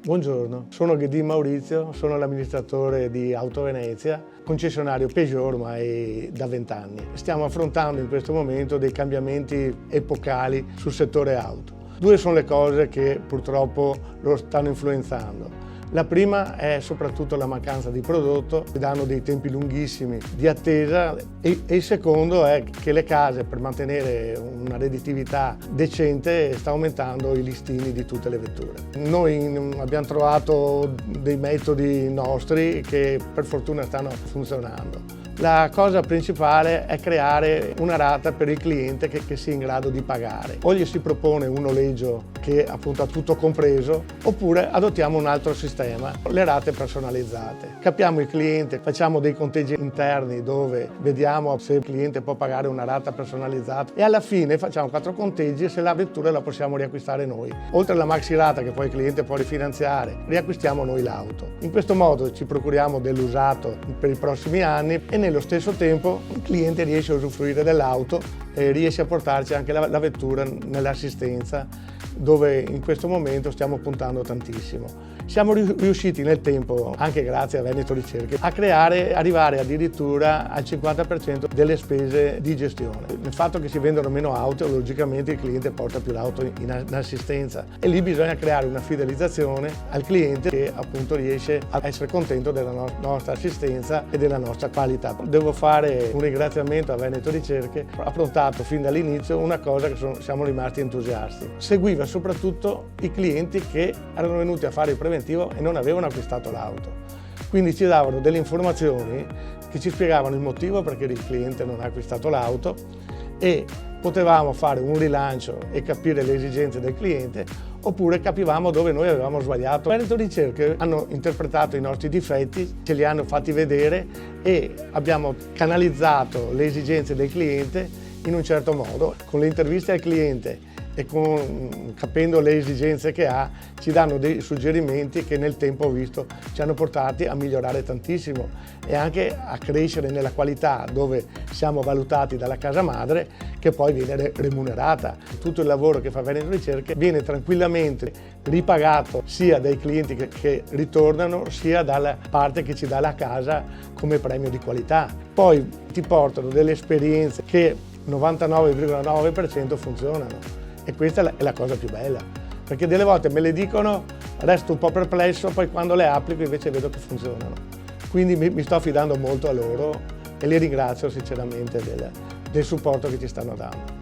Buongiorno, sono Ghedin Maurizio, sono l'amministratore di Auto Venezia, concessionario Peugeot ormai da 20 anni. Stiamo affrontando in questo momento dei cambiamenti epocali sul settore auto. Due sono le cose che purtroppo lo stanno influenzando. La prima è soprattutto la mancanza di prodotto, che danno dei tempi lunghissimi di attesa, e il secondo è che le case, per mantenere una redditività decente, sta aumentando i listini di tutte le vetture. Noi abbiamo trovato dei metodi nostri che per fortuna stanno funzionando. La cosa principale è creare una rata per il cliente che sia in grado di pagare. O gli si propone un noleggio che appunto ha tutto compreso, oppure adottiamo un altro sistema, le rate personalizzate. Capiamo il cliente, facciamo dei conteggi interni dove vediamo se il cliente può pagare una rata personalizzata e alla fine facciamo 4 conteggi e se la vettura la possiamo riacquistare noi. Oltre alla maxi rata che poi il cliente può rifinanziare, riacquistiamo noi l'auto. In questo modo ci procuriamo dell'usato per i prossimi anni e nello stesso tempo il cliente riesce a usufruire dell'auto e riesce a portarci anche la vettura nell'assistenza, dove in questo momento stiamo puntando tantissimo. Siamo riusciti nel tempo, anche grazie a Veneto Ricerche, a arrivare addirittura al 50% delle spese di gestione. Il fatto che si vendono meno auto, logicamente il cliente porta più l'auto in assistenza e lì bisogna creare una fidelizzazione al cliente che appunto riesce a essere contento della nostra assistenza e della nostra qualità. Devo fare un ringraziamento a Veneto Ricerche, ha affrontato fin dall'inizio una cosa che siamo rimasti entusiasti. Seguiva soprattutto i clienti che erano venuti a fare il preventivo e non avevano acquistato l'auto. Quindi ci davano delle informazioni che ci spiegavano il motivo perché il cliente non ha acquistato l'auto e potevamo fare un rilancio e capire le esigenze del cliente, oppure capivamo dove noi avevamo sbagliato. Veneto Ricerche hanno interpretato i nostri difetti, ce li hanno fatti vedere e abbiamo canalizzato le esigenze del cliente in un certo modo. Con le interviste al cliente e capendo le esigenze che ha, ci danno dei suggerimenti che nel tempo visto ci hanno portati a migliorare tantissimo e anche a crescere nella qualità, dove siamo valutati dalla casa madre che poi viene remunerata. Tutto il lavoro che fa Veneto Ricerche viene tranquillamente ripagato sia dai clienti che ritornano, sia dalla parte che ci dà la casa come premio di qualità. Poi ti portano delle esperienze che 99,9% funzionano. E questa è la cosa più bella, perché delle volte me le dicono, resto un po' perplesso, poi quando le applico invece vedo che funzionano. Quindi mi sto affidando molto a loro e li ringrazio sinceramente del supporto che ci stanno dando.